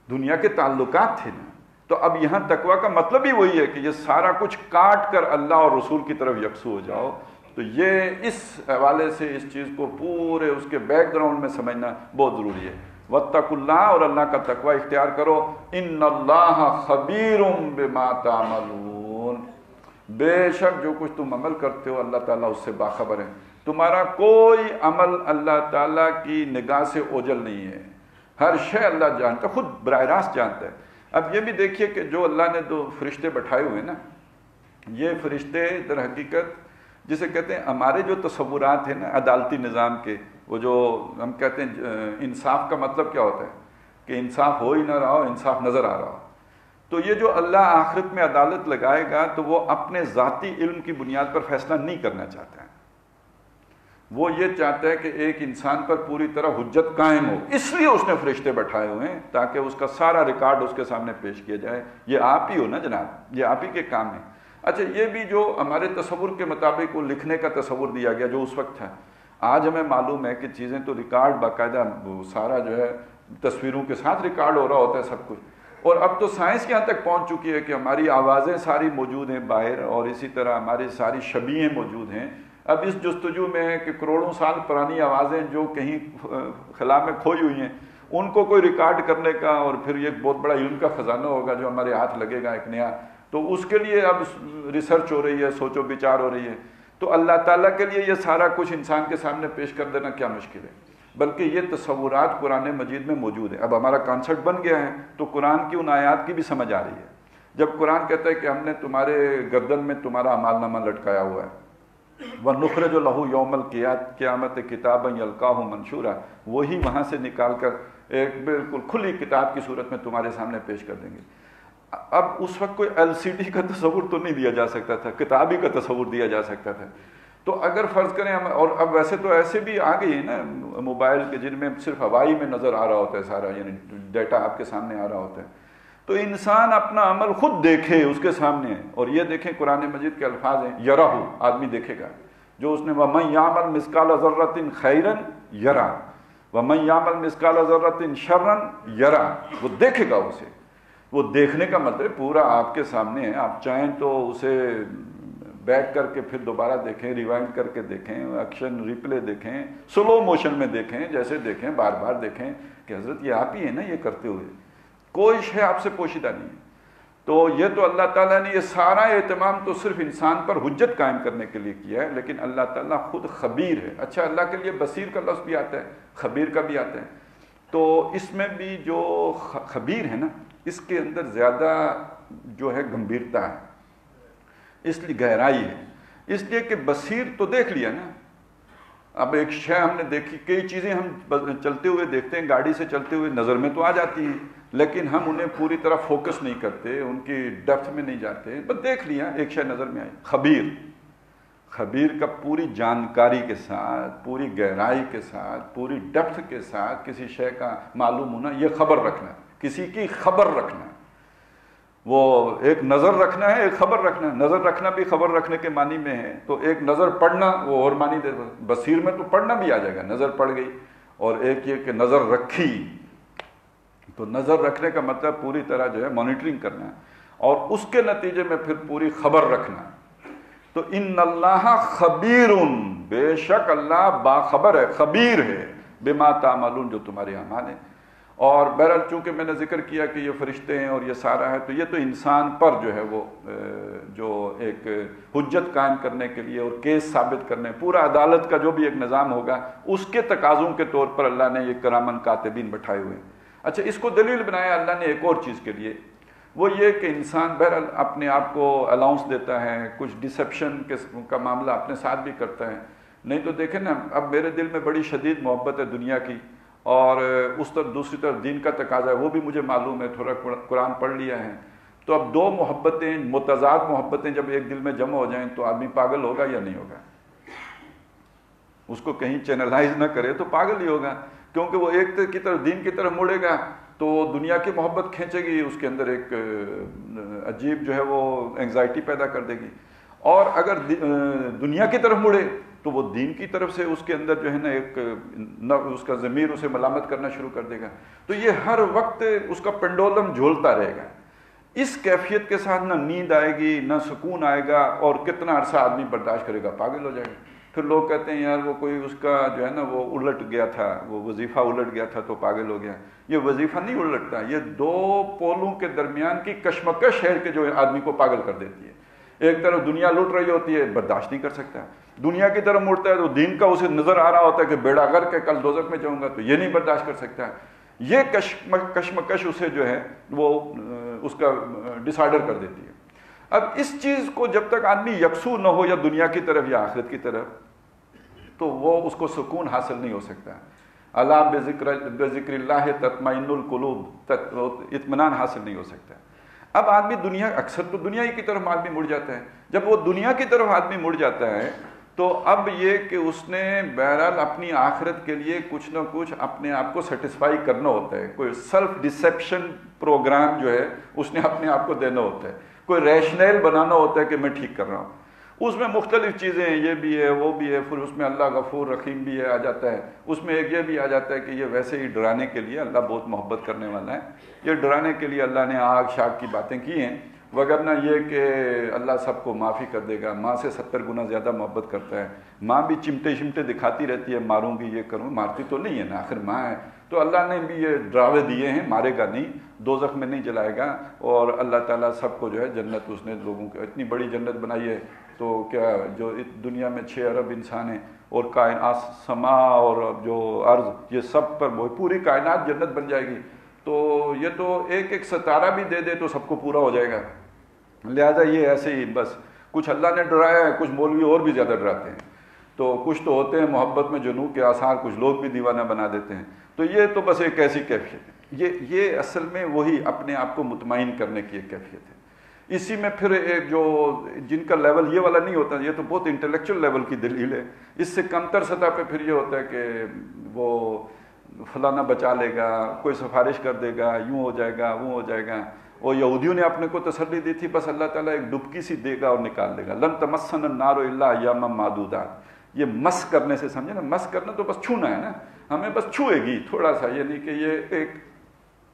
دنیا کے تعلقات تھے نا۔ تو اب یہاں تقویٰ کا مطلب ہی وہی ہے کہ یہ سارا کچھ کاٹ کر اللہ اور رسول کی طرف یکسو ہو جاؤ۔ تو یہ اس حوالے سے اس چیز کو پورے اس کے بیک گراؤنڈ میں سمجھنا بہت ضروری ہے۔ واتقوا اللہ، اور اللہ کا تقویٰ اختیار کرو۔ ان اللہ خبیر بما تعملون، بے شک جو کچھ تم عمل کرتے ہو اللہ تعالیٰ اس سے باخبر ہے۔ تمہارا کوئی عمل اللہ تعالیٰ کی نگاہ سے اوجھل نہیں ہے، ہر شے اللہ جانتا ہے، خود براہ راست جانتا ہے۔ اب یہ بھی دیکھیے کہ جو اللہ نے 2 فرشتے بٹھائے ہوئے نا، یہ فرشتے در حقیقت جسے کہتے ہیں ہمارے جو تصورات ہیں نا عدالتی نظام کے، وہ جو ہم کہتے ہیں انصاف کا مطلب کیا ہوتا ہے کہ انصاف ہو ہی نہ رہا ہو، انصاف نظر آ رہا ہو۔ تو یہ جو اللہ آخرت میں عدالت لگائے گا تو وہ اپنے ذاتی علم کی بنیاد پر فیصلہ نہیں کرنا چاہتا ہے، وہ یہ چاہتا ہے کہ ایک انسان پر پوری طرح حجت قائم ہو، اس لیے اس نے فرشتے بٹھائے ہوئے ہیں تاکہ اس کا سارا ریکارڈ اس کے سامنے پیش کیا جائے۔ یہ آپ ہی ہو نا جناب، یہ آپ ہی کے کام ہیں۔ اچھا، یہ بھی جو ہمارے تصور کے مطابق وہ لکھنے کا تصور دیا گیا جو اس وقت تھا، آج ہمیں معلوم ہے کہ چیزیں تو ریکارڈ باقاعدہ سارا جو ہے تصویروں کے ساتھ ریکارڈ ہو رہا ہوتا ہے سب کچھ، اور اب تو سائنس یہاں تک پہنچ چکی ہے کہ ہماری آوازیں ساری موجود ہیں باہر، اور اسی طرح ہماری ساری شبیہیں موجود ہیں۔ اب اس جستجو میں ہے کہ کروڑوں سال پرانی آوازیں جو کہیں خلا میں کھوئی ہوئی ہیں ان کو کوئی ریکارڈ کرنے کا، اور پھر یہ بہت بڑا علم کا خزانہ ہوگا جو ہمارے ہاتھ لگے گا ایک نیا، تو اس کے لیے اب ریسرچ ہو رہی ہے، سوچ و بچار ہو رہی ہے۔ تو اللہ تعالیٰ کے لیے یہ سارا کچھ انسان کے سامنے پیش کر دینا کیا مشکل ہے، بلکہ یہ تصورات قرآن مجید میں موجود ہیں۔ اب ہمارا کانسیپٹ بن گیا ہے تو قرآن کی ان آیات کی بھی سمجھ آ رہی ہے۔ جب قرآن کہتا ہے کہ ہم نے تمہارے گردن میں تمہارا اعمال نامہ لٹکایا ہوا ہے، وَنُخْرِجُ لَهُ يَوْمَ الْقِيَامَةِ كِتَابًا يَلْقَاهُ مَنشُورًا، وہی وہاں سے نکال کر ایک بالکل کھلی کتاب کی صورت میں تمہارے سامنے پیش کر دیں گے۔ اب اس وقت کوئی LCD کا تصور تو نہیں دیا جا سکتا تھا، کتاب ہی کا تصور دیا جا سکتا تھا۔ تو اگر فرض کریں ہم، اور اب ویسے تو ایسے بھی آ گئی ہے نا موبائل کے جن میں صرف ہوائی میں نظر آ رہا ہوتا ہے سارا، یعنی ڈیٹا آپ کے سامنے آ رہا ہوتا ہے، تو انسان اپنا عمل خود دیکھے اس کے سامنے ہے۔ اور یہ دیکھیں قرآن مجید کے الفاظ ہیں یرہ، آدمی دیکھے گا جو اس نے وَمَن يَعْمَلْ مِثْقَالَ ذَرَّةٍ خَيْرًا يَرَى وَمَن يَعْمَلْ مِثْقَالَ ذَرَّةٍ شَرًّا يَرَى، وہ دیکھے گا اسے۔ وہ دیکھنے کا مطلب پورا آپ کے سامنے ہے، آپ چاہیں تو اسے بیک کر کے پھر دوبارہ دیکھیں، ریوائنڈ کر کے دیکھیں، ایکشن ریپلے دیکھیں، سلو موشن میں دیکھیں، جیسے دیکھیں بار بار دیکھیں کہ حضرت یہ آپ ہی ہیں نا یہ کرتے ہوئے، کوئی شے آپ سے پوشیدہ نہیں ہے۔ تو یہ تو اللہ تعالیٰ نے یہ سارا اہتمام تو صرف انسان پر حجت قائم کرنے کے لیے کیا ہے، لیکن اللہ تعالیٰ خود خبیر ہے۔ اچھا، اللہ کے لیے بصیر کا لفظ بھی آتا ہے، خبیر کا بھی آتا ہے، تو اس میں بھی جو خبیر ہے نا، اس کے اندر زیادہ جو ہے گمبھیرتا ہے، اس لیے گہرائی ہے، اس لیے کہ بصیر تو دیکھ لیا نا، اب ایک شے ہم نے دیکھی، کئی چیزیں ہم چلتے ہوئے دیکھتے ہیں، گاڑی سے چلتے ہوئے نظر میں تو آ جاتی ہیں، لیکن ہم انہیں پوری طرح فوکس نہیں کرتے، ان کی ڈیپتھ میں نہیں جاتے، بس دیکھ لیا ایک شے نظر میں آئی۔ خبیر کا پوری جانکاری کے ساتھ، پوری گہرائی کے ساتھ، پوری ڈیپتھ کے ساتھ کسی شے کا معلوم ہونا، یہ خبر رکھنا، کسی کی خبر رکھنا، وہ ایک نظر رکھنا ہے، ایک خبر رکھنا ہے۔ نظر رکھنا بھی خبر رکھنے کے معنی میں ہے، تو ایک نظر پڑھنا وہ اور معنی دے، بصیر میں تو پڑھنا بھی آ جائے گا، نظر پڑ گئی، اور ایک یہ کہ نظر رکھی، تو نظر رکھنے کا مطلب پوری طرح جو ہے مانیٹرنگ کرنا ہے، اور اس کے نتیجے میں پھر پوری خبر رکھنا۔ تو ان اللہ خبیر، بے شک اللہ باخبر ہے، خبیر ہے، بما تعملون، جو تمہارے اعمال ہیں۔ اور بہرحال چونکہ میں نے ذکر کیا کہ یہ فرشتے ہیں اور یہ سارا ہے، تو یہ تو انسان پر جو ہے وہ جو ایک حجت قائم کرنے کے لیے اور کیس ثابت کرنے، پورا عدالت کا جو بھی ایک نظام ہوگا، اس کے تقاضوں کے طور پر اللہ نے یہ کرامن کاتبین بٹھائے ہوئے ہیں۔ اچھا، اس کو دلیل بنایا اللہ نے ایک اور چیز کے لیے، وہ یہ کہ انسان بہرحال اپنے آپ کو الاؤنس دیتا ہے، کچھ ڈسیپشن کا معاملہ اپنے ساتھ بھی کرتا ہے، نہیں تو دیکھیں نا، اب میرے دل میں بڑی شدید محبت ہے دنیا کی، اور اس طرف دوسری طرف دین کا تقاضا ہے، وہ بھی مجھے معلوم ہے، تھوڑا قرآن پڑھ لیا ہے، تو اب دو محبتیں، متضاد محبتیں جب ایک دل میں جمع ہو جائیں تو آدمی پاگل ہوگا یا نہیں ہوگا؟ اس کو کہیں چینلائز نہ کرے تو پاگل ہی ہوگا، کیونکہ وہ ایک کی طرف دین کی طرف مڑے گا تو دنیا کی محبت کھینچے گی، اس کے اندر ایک عجیب جو ہے وہ انگزائٹی پیدا کر دے گی، اور اگر دنیا کی طرف مڑے تو وہ دین کی طرف سے اس کے اندر جو ہے نا ایک اس کا ضمیر اسے ملامت کرنا شروع کر دے گا، تو یہ ہر وقت اس کا پنڈولم جھولتا رہے گا۔ اس کیفیت کے ساتھ نہ نیند آئے گی، نہ سکون آئے گا، اور کتنا عرصہ آدمی برداشت کرے گا، پاگل ہو جائے گا۔ پھر لوگ کہتے ہیں یار وہ کوئی اس کا جو ہے نا وہ الٹ گیا تھا، وہ وظیفہ الٹ گیا تھا تو پاگل ہو گیا۔ یہ وظیفہ نہیں الٹتا، یہ دو پولوں کے درمیان کی کشمکش ہے کہ جو آدمی کو پاگل کر دیتی ہے۔ ایک طرف دنیا لٹ رہی ہوتی ہے، برداشت نہیں کر سکتا، دنیا کی طرف مڑتا ہے تو دین کا اسے نظر آ رہا ہوتا ہے کہ بیڑا غرق ہے، کل دوزخ میں جاؤں گا، تو یہ نہیں برداشت کر سکتا۔ یہ کشمکش اسے جو ہے وہ اس کا ڈس آرڈر کر دیتی ہے۔ اب اس چیز کو جب تک آدمی یکسو نہ ہو، یا دنیا کی طرف یا آخرت کی طرف، تو وہ اس کو سکون حاصل نہیں ہو سکتا۔ الا بذکر اللہ تطمئن القلوب، اطمینان حاصل نہیں ہو سکتا۔ اب آدمی دنیا، اکثر تو دنیا ہی کی طرف آدمی مڑ جاتا ہے۔ جب وہ دنیا کی طرف آدمی مڑ جاتا ہے تو اب یہ کہ اس نے بہرحال اپنی آخرت کے لیے کچھ نہ کچھ اپنے آپ کو سیٹسفائی کرنا ہوتا ہے، کوئی سیلف ڈسیپشن پروگرام جو ہے اس نے اپنے آپ کو دینا ہوتا ہے، کوئی ریشنل بنانا ہوتا ہے کہ میں ٹھیک کر رہا ہوں۔ اس میں مختلف چیزیں ہیں، یہ بھی ہے وہ بھی ہے، پھر اس میں اللہ غفور رحیم بھی ہے آ جاتا ہے، اس میں ایک یہ بھی آ جاتا ہے کہ یہ ویسے ہی ڈرانے کے لیے اللہ بہت محبت کرنے والا ہے، یہ ڈرانے کے لیے اللہ نے آگ شاگ کی باتیں کی ہیں، وگرنہ یہ کہ اللہ سب کو معافی کر دے گا، ماں سے 70 گنا زیادہ محبت کرتا ہے۔ ماں بھی چمٹے شمٹے دکھاتی رہتی ہے، ماروں گی یہ کروں، مارتی تو نہیں ہے نا، آخر ماں ہے، تو اللہ نے بھی یہ ڈراوے دیے ہیں، مارے گا نہیں، دوزخ میں نہیں جلائے گا، اور اللہ تعالیٰ سب کو جو ہے جنت، اس نے لوگوں کو اتنی بڑی جنت بنائی ہے، تو کیا جو دنیا میں 6 ارب انسان ہیں، اور کائنات، سما اور جو ارض، یہ سب پر پوری کائنات جنت بن جائے گی، تو یہ تو ایک ایک ستارہ بھی دے دے تو سب کو پورا ہو جائے گا۔ لہذا یہ ایسے ہی بس کچھ اللہ نے ڈرایا ہے، کچھ مولوی اور بھی زیادہ ڈراتے ہیں، تو کچھ تو ہوتے ہیں محبت میں جنوں کے آثار، کچھ لوگ بھی دیوانہ بنا دیتے ہیں، تو یہ تو بس ایک ایسی کیفیت ہے، یہ اصل میں وہی اپنے آپ کو مطمئن کرنے کی ایک کیفیت ہے۔ اسی میں پھر ایک جو جن کا لیول یہ والا نہیں ہوتا، یہ تو بہت انٹلیکچوئل لیول کی دلیل ہے، اس سے کمتر سطح پہ پھر یہ ہوتا ہے کہ وہ فلانا بچا لے گا، کوئی سفارش کر دے گا، یوں ہو جائے گا، وہ ہو جائے گا، اور یہودیوں نے اپنے کو تسلی دی تھی، بس اللہ تعالیٰ ایک ڈبکی سی دے گا اور نکال دے گا، لن تمسنا النار الا ایاما معدودات۔ یہ مس کرنے سے سمجھے نا، مس کرنا تو بس چھونا ہے نا، ہمیں بس چھوئے گی تھوڑا سا، یہ نہیں کہ یہ ایک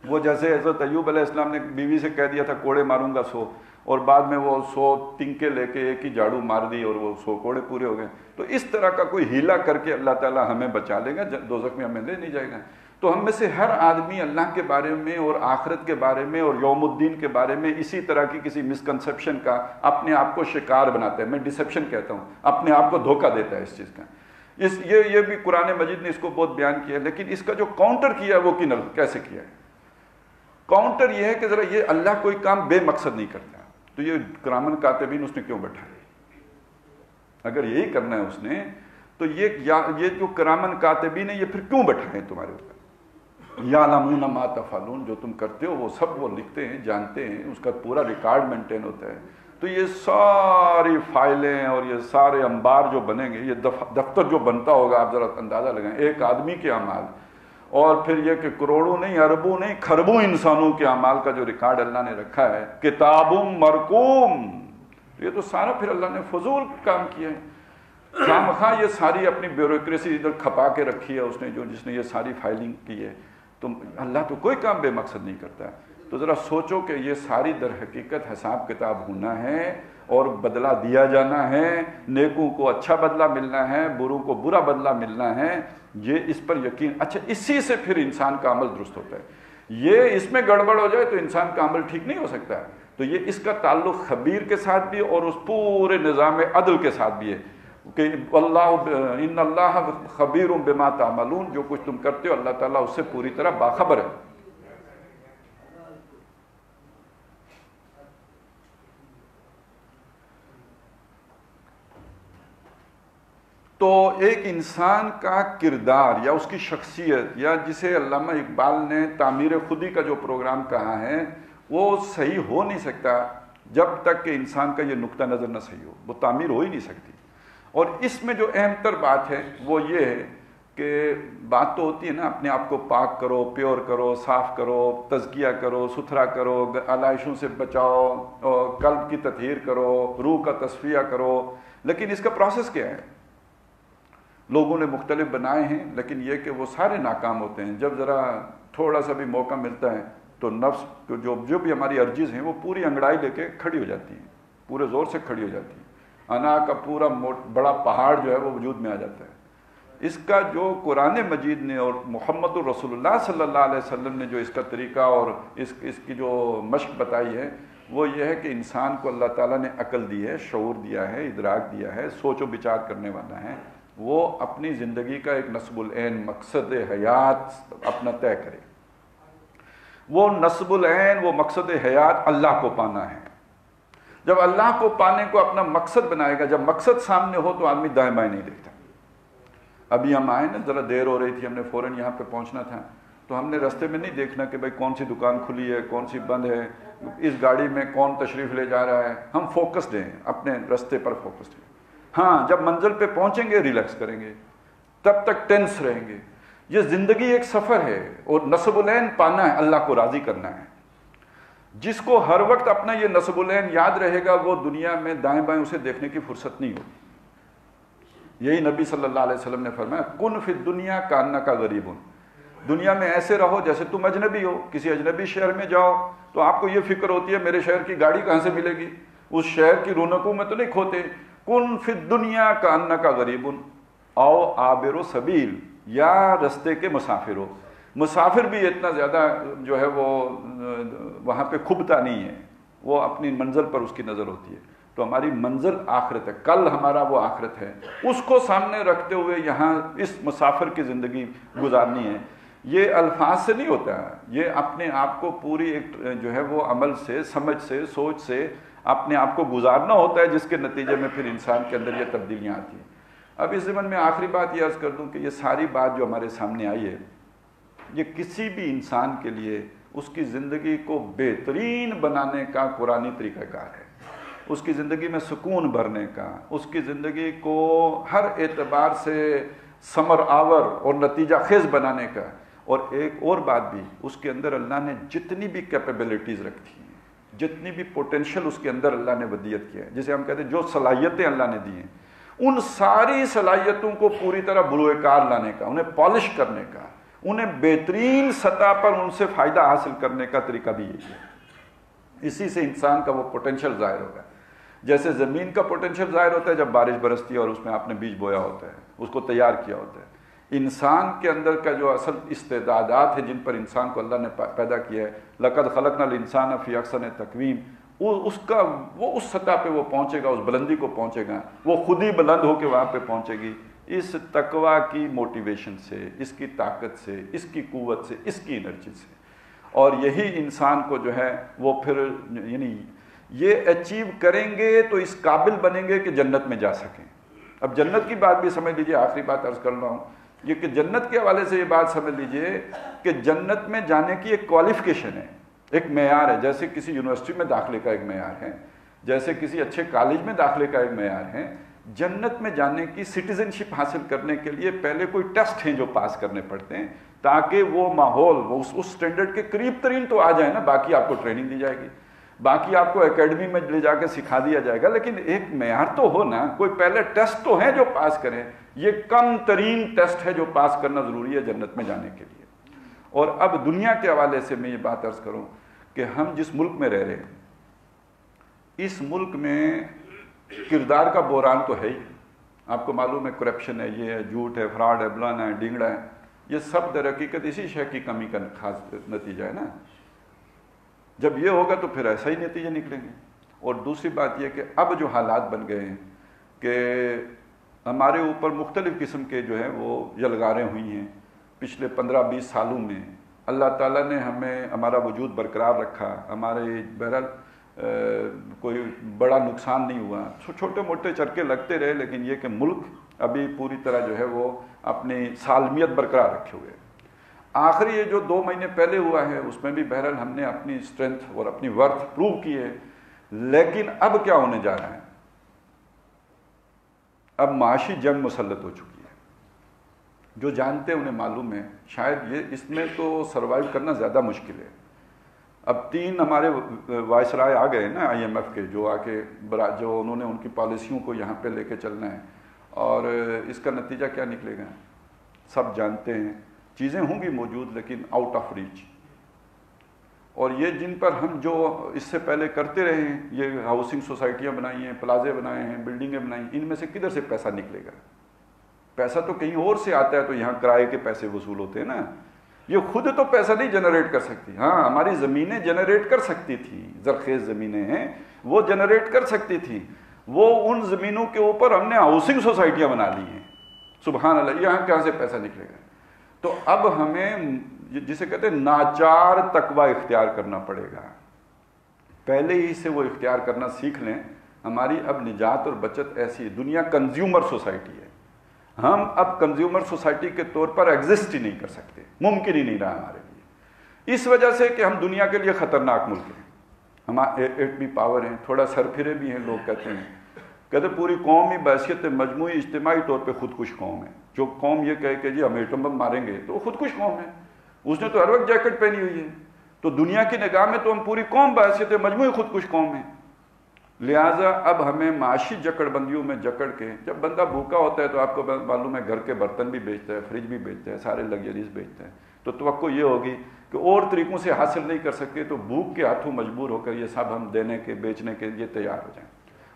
وہ جیسے حضرت ایوب علیہ السلام نے بیوی سے کہہ دیا تھا کوڑے ماروں گا 100، اور بعد میں وہ 100 تنکے لے کے ایک ہی جھاڑو مار دی اور وہ 100 کوڑے پورے ہو گئے، تو اس طرح کا کوئی ہیلا کر کے اللہ تعالیٰ ہمیں بچا لے گا، دوزخ میں ہمیں لے نہیں جائے گا۔ تو ہم میں سے ہر آدمی اللہ کے بارے میں اور آخرت کے بارے میں اور یوم الدین کے بارے میں اسی طرح کی کسی مسکنسیپشن کا اپنے آپ کو شکار بناتا ہے. میں ڈسیپشن کہتا ہوں, اپنے آپ کو دھوکہ دیتا ہے اس چیز کا. یہ بھی قرآن مجید نے اس کو بہت بیان کیا ہے, لیکن اس کا جو کاؤنٹر کیا ہے وہ کیسے کیا ہے؟ کاؤنٹر یہ ہے کہ ذرا یہ اللہ کوئی کام بے مقصد نہیں کرتا, تو یہ کرامن کاتبین اس نے کیوں بٹھائے؟ اگر یہی کرنا ہے اس نے تو یہ جو کرامن کاتبین ہے یہ پھر کیوں بٹھائے تمہارے اوپر؟ یعلمون ما تفعلون, جو تم کرتے ہو وہ سب وہ لکھتے ہیں, جانتے ہیں, اس کا پورا ریکارڈ مینٹین ہوتا ہے. تو یہ ساری فائلیں اور یہ سارے انبار جو بنیں گے, یہ دفتر جو بنتا ہوگا, آپ ذرا اندازہ لگائیں ایک آدمی کے اعمال, اور پھر یہ کہ کروڑوں نہیں, اربوں نہیں, کھربوں انسانوں کے اعمال کا جو ریکارڈ اللہ نے رکھا ہے, کتاب مرقوم, یہ تو سارا پھر اللہ نے فضول کام کیا ہے. خامخواہ یہ ساری اپنی بیوروکریسی ادھر کھپا کے رکھی ہے اس نے, جس نے یہ ساری فائلنگ کی ہے. تو اللہ تو کوئی کام بے مقصد نہیں کرتا. تو ذرا سوچو کہ یہ ساری در حقیقت حساب کتاب ہونا ہے اور بدلہ دیا جانا ہے, نیکوں کو اچھا بدلہ ملنا ہے, بروں کو برا بدلہ ملنا ہے. یہ اس پر یقین, اچھا اسی سے پھر انسان کا عمل درست ہوتا ہے. یہ اس میں گڑبڑ ہو جائے تو انسان کا عمل ٹھیک نہیں ہو سکتا. تو یہ اس کا تعلق خبیر کے ساتھ بھی اور اس پورے نظام عدل کے ساتھ بھی ہے کہ ان اللہ خبیر بما تعملون, جو کچھ تم کرتے ہو اللہ تعالیٰ اس سے پوری طرح باخبر ہے. تو ایک انسان کا کردار یا اس کی شخصیت, یا جسے علامہ اقبال نے تعمیر خودی کا جو پروگرام کہا ہے, وہ صحیح ہو نہیں سکتا جب تک کہ انسان کا یہ نقطہ نظر نہ صحیح ہو. وہ تعمیر ہو ہی نہیں سکتی. اور اس میں جو اہم تر بات ہے وہ یہ ہے کہ بات تو ہوتی ہے نا, اپنے آپ کو پاک کرو, پیور کرو, صاف کرو, تزکیہ کرو, ستھرا کرو, علائشوں سے بچاؤ, قلب کی تطہیر کرو, روح کا تصفیہ کرو. لیکن اس کا پروسیس کیا ہے؟ لوگوں نے مختلف بنائے ہیں, لیکن یہ کہ وہ سارے ناکام ہوتے ہیں. جب ذرا تھوڑا سا بھی موقع ملتا ہے تو نفس جو بھی ہماری ارجیز ہیں وہ پوری انگڑائی لے کے کھڑی ہو جاتی ہیں, پورے زور سے کھڑی ہو جاتی ہیں. انا کا پورا بڑا پہاڑ جو ہے وہ وجود میں آ جاتا ہے. اس کا جو قرآن مجید نے اور محمد الرسول اللہ صلی اللہ علیہ وسلم نے جو اس کا طریقہ اور اس کی جو مشق بتائی ہے وہ یہ ہے کہ انسان کو اللہ تعالیٰ نے عقل دی ہے, شعور دیا ہے, ادراک دیا ہے, سوچ و بچار کرنے والا ہے. وہ اپنی زندگی کا ایک نصب العین مقصد حیات اپنا طے کرے. وہ نصب العین, وہ مقصد حیات اللہ کو پانا ہے. جب اللہ کو پانے کو اپنا مقصد بنائے گا, جب مقصد سامنے ہو تو آدمی دائیں بائیں نہیں دیکھتا. ابھی ہم آئے نا, ذرا دیر ہو رہی تھی, ہم نے فوراً یہاں پہ پہنچنا تھا, تو ہم نے رستے میں نہیں دیکھنا کہ بھائی کون سی دکان کھلی ہے, کون سی بند ہے, اس گاڑی میں کون تشریف لے جا رہا ہے. ہم فوکسڈ ہیں, اپنے رستے پر فوکسڈ ہیں. ہاں جب منزل پہ پہنچیں گے ریلیکس کریں گے, تب تک ٹینس رہیں گے. یہ زندگی ایک سفر ہے اور نصب العین پانا ہے, اللہ کو راضی کرنا ہے. جس کو ہر وقت اپنا یہ نصب العین یاد رہے گا وہ دنیا میں دائیں بائیں اسے دیکھنے کی فرصت نہیں ہوگی. یہی نبی صلی اللہ علیہ وسلم نے فرمایا, کن فی الدنیا کانک غریب, دنیا میں ایسے رہو جیسے تم اجنبی ہو. کسی اجنبی شہر میں جاؤ تو آپ کو یہ فکر ہوتی ہے میرے شہر کی گاڑی کہاں سے ملے گی, اس شہر کی رونقوں میں تو نہیں کھوتے. کن فی الدنیا کانک غریب او عابر سبیل, یا رستے کے مسافر ہو. مسافر بھی اتنا زیادہ جو ہے وہ وہاں پہ کھبتا نہیں ہے, وہ اپنی منزل پر اس کی نظر ہوتی ہے. تو ہماری منزل آخرت ہے, کل ہمارا وہ آخرت ہے, اس کو سامنے رکھتے ہوئے یہاں اس مسافر کی زندگی گزارنی ہے. یہ الفاظ سے نہیں ہوتا, یہ اپنے آپ کو پوری ایک جو ہے وہ عمل سے, سمجھ سے, سوچ سے اپنے آپ کو گزارنا ہوتا ہے, جس کے نتیجے میں پھر انسان کے اندر یہ تبدیلیاں آتی ہیں. اب اس ضمن میں آخری بات یہ عرض کر دوں کہ یہ ساری بات جو ہمارے سامنے آئی ہے یہ کسی بھی انسان کے لیے اس کی زندگی کو بہترین بنانے کا قرآنی طریقہ کار ہے. اس کی زندگی میں سکون بھرنے کا, اس کی زندگی کو ہر اعتبار سے ثمر آور اور نتیجہ خیز بنانے کا. اور ایک اور بات بھی, اس کے اندر اللہ نے جتنی بھی کیپیبلٹیز رکھی ہیں, جتنی بھی پوٹینشل اس کے اندر اللہ نے ودیت کیا ہے, جسے ہم کہتے ہیں جو صلاحیتیں اللہ نے دی ہیں, ان ساری صلاحیتوں کو پوری طرح بروئے کار لانے کا, انہیں پالش کرنے کا, انہیں بہترین سطح پر ان سے فائدہ حاصل کرنے کا طریقہ بھی یہی ہے. اسی سے انسان کا وہ پوٹینشل ظاہر ہوگا. جیسے زمین کا پوٹینشل ظاہر ہوتا ہے جب بارش برستی ہے اور اس میں آپ نے بیج بویا ہوتا ہے, اس کو تیار کیا ہوتا ہے. انسان کے اندر کا جو اصل استعدادات ہیں جن پر انسان کو اللہ نے پیدا کیا ہے، لقد خلقنا الانسان فی احسن تقویم، اس کا وہ اس سطح پہ وہ پہنچے گا، اس بلندی کو پہنچے گا، وہ خود ہی بلند ہو کے وہاں پہ پہنچے گی، اس تقویٰ کی موٹیویشن سے، اس کی طاقت سے، اس کی قوت سے، اس کی انرجی سے۔ اور یہی انسان کو جو ہے وہ پھر یعنی یہ اچیو کریں گے تو اس قابل بنیں گے کہ جنت میں جا سکیں۔ اب جنت کی بات بھی سمجھ لیجئے، آخری بات عرض کر رہا ہوں یہ کہ جنت کے حوالے سے یہ بات سمجھ لیجئے کہ جنت میں جانے کی ایک کوالیفیکیشن ہے، ایک معیار ہے، جیسے کسی یونیورسٹی میں داخلے کا ایک معیار ہے، جیسے کسی اچھے کالج میں داخلے کا ایک معیار ہے۔ جنت میں جانے کی سٹیزن شپ حاصل کرنے کے لیے پہلے کوئی ٹیسٹ ہیں جو پاس کرنے پڑتے ہیں تاکہ وہ ماحول وہ اس سٹینڈرڈ کے قریب ترین تو آ جائے نا، باقی آپ کو ٹریننگ دی جائے گی، باقی آپ کو اکیڈمی میں لے جا کے سکھا دیا جائے گا، لیکن ایک معیار تو ہو نا، کوئی پہلے ٹیسٹ تو ہیں جو پاس کریں۔ یہ کم ترین ٹیسٹ ہے جو پاس کرنا ضروری ہے جنت میں جانے کے لیے۔ اور اب دنیا کے حوالے سے میں یہ بات عرض کروں کہ ہم جس ملک میں رہ رہے ہیں، اس ملک میں کردار کا بحران تو ہے ہی، آپ کو معلوم ہے، کرپشن ہے، یہ ہے، جھوٹ ہے، فراڈ ہے، بلانا ہے، ڈینگڑا ہے، یہ سب در حقیقت اسی شے کی کمی کا خاص نتیجہ ہے نا۔ جب یہ ہوگا تو پھر ایسا ہی نتیجے نکلیں گے۔ اور دوسری بات یہ کہ اب جو حالات بن گئے ہیں کہ ہمارے اوپر مختلف قسم کے جو ہے وہ یلغاریں ہوئی ہیں پچھلے 15-20 سالوں میں، اللہ تعالیٰ نے ہمیں ہمارا وجود برقرار رکھا، ہمارے بہرحال کوئی بڑا نقصان نہیں ہوا، چھوٹے موٹے چرکے لگتے رہے، لیکن یہ کہ ملک ابھی پوری طرح جو ہے وہ اپنی سالمیت برقرار رکھے ہوئے۔ آخری یہ جو 2 مہینے پہلے ہوا ہے اس میں بھی بہرحال ہم نے اپنی اسٹرینتھ اور اپنی ورتھ پروو کی ہے، لیکن اب کیا ہونے جا رہا ہے؟ اب معاشی جنگ مسلط ہو چکی ہے۔ جو جانتے ہیں انہیں معلوم ہے، شاید یہ اس میں تو سروائیو کرنا زیادہ مشکل ہے۔ اب 3 ہمارے وائسرائے آ گئے نا IMF کے، جو آ کے جو انہوں نے ان کی پالیسیوں کو یہاں پہ لے کے چلنا ہے، اور اس کا نتیجہ کیا نکلے گا سب جانتے ہیں۔ چیزیں ہوں گی موجود لیکن آؤٹ آف ریچ، اور یہ جن پر ہم جو اس سے پہلے کرتے رہے ہیں، یہ ہاؤسنگ سوسائٹیاں بنائی ہیں، پلازے بنائے ہیں، بلڈنگیں بنائی ہیں، ان میں سے کدھر سے پیسہ نکلے گا؟ پیسہ تو کہیں اور سے آتا ہے، تو یہاں کرائے کے پیسے وصول ہوتے ہیں نا۔ یہ خود تو پیسہ نہیں جنریٹ کر سکتی، ہاں ہماری زمینیں جنریٹ کر سکتی تھیں، زرخیز زمینیں ہیں وہ جنریٹ کر سکتی تھیں، وہ ان زمینوں کے اوپر ہم نے ہاؤسنگ سوسائٹیاں بنا لی ہیں، سبحان اللہ، یہاں کہاں سے پیسہ نکلے گا؟ تو اب ہمیں جسے کہتے ہیں ناچار تقویٰ اختیار کرنا پڑے گا، پہلے ہی سے وہ اختیار کرنا سیکھ لیں۔ ہماری اب نجات اور بچت ایسی ہے، دنیا کنزیومر سوسائٹی ہے، ہم اب کنزیومر سوسائٹی کے طور پر ایگزسٹ ہی نہیں کر سکتے، ممکن ہی نہیں رہا ہمارے لیے، اس وجہ سے کہ ہم دنیا کے لیے خطرناک ملک ہیں، ہمارے ایٹمی پاور ہیں، تھوڑا سرپھرے بھی ہیں، لوگ کہتے پوری قوم ہی بحیثیت مجموعی اجتماعی طور پہ خودکش قوم ہے۔ جو قوم یہ کہے کہ جی ہم ایٹم بم ماریں گے تو وہ خودکش قوم ہے، اس نے تو ہر وقت جیکٹ پہنی ہوئی ہے، تو دنیا کی نگاہ میں تو ہم پوری قوم بحیثیت مجموعی خودکش قوم ہے۔ لہٰذا اب ہمیں معاشی جکڑ بندیوں میں جکڑ کے، جب بندہ بھوکا ہوتا ہے تو آپ کو معلوم ہے گھر کے برتن بھی بیچتا ہے، فریج بھی بیچتا ہے، سارے لگژریز بیچتا ہے، تو توقع یہ ہوگی کہ اور طریقوں سے حاصل نہیں کر سکتے تو بھوک کے ہاتھوں مجبور ہو کر یہ سب ہم دینے کے بیچنے کے لیے تیار ہو جائیں،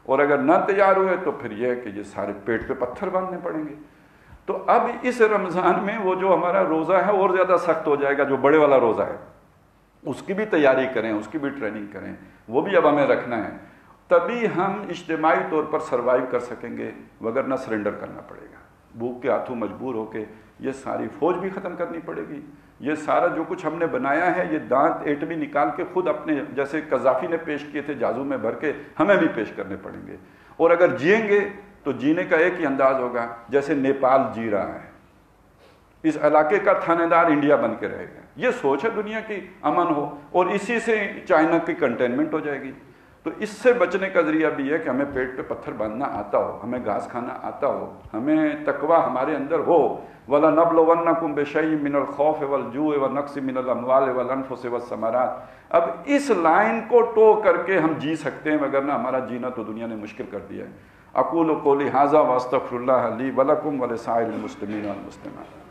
اور اگر نہ تیار ہوئے تو پھر یہ ہے کہ یہ سارے پیٹ پہ پتھر باندھنے پڑیں گے۔ تو اب اس رمضان میں وہ جو ہمارا روزہ ہے اور زیادہ سخت ہو جائے گا، جو بڑے والا روزہ ہے اس کی بھی تیاری کریں، اس کی بھی ٹریننگ کریں، وہ بھی اب ہمیں رکھنا ہے، تبھی ہم اجتماعی طور پر سروائیو کر سکیں گے، وگرنہ سرنڈر کرنا پڑے گا، بھوک کے ہاتھوں مجبور ہو کے یہ ساری فوج بھی ختم کرنی پڑے گی، یہ سارا جو کچھ ہم نے بنایا ہے، یہ دانت ایٹمی نکال کے خود اپنے جیسے قذافی نے پیش کیے تھے جازو میں بھر کے، ہمیں بھی پیش کرنے پڑیں گے، اور اگر جئیں گے تو جینے کا ایک ہی انداز ہوگا جیسے نیپال جی رہا ہے، اس علاقے کا تھانے دار انڈیا بن کے رہے گا، یہ سوچ ہے دنیا کی، امن ہو، اور اسی سے چائنا کی کنٹینمنٹ ہو جائے گی۔ تو اس سے بچنے کا ذریعہ بھی ہے کہ ہمیں پیٹ پہ پتھر باندھنا آتا ہو، ہمیں گھاس کھانا آتا ہو، ہمیں تقویٰ ہمارے اندر ہو۔ وَلَنَبْلُوَنَّكُمْ بِشَيْءٍ مِّنَ الْخَوْفِ وَالْجُوعِ وَنَقْصٍ مِّنَ الْأَمْوَالِ وَالْأَنفُسِ وَالثَّمَرَاتِ۔ اب اس لائن کو ٹو کر کے ہم جی سکتے ہیں، وگرنہ ہمارا جینا تو دنیا نے مشکل کر دیا ہے۔ اقول قولی ھذا واستغفر اللہ لی ولکم ولسائر المسلمین والمسلمات۔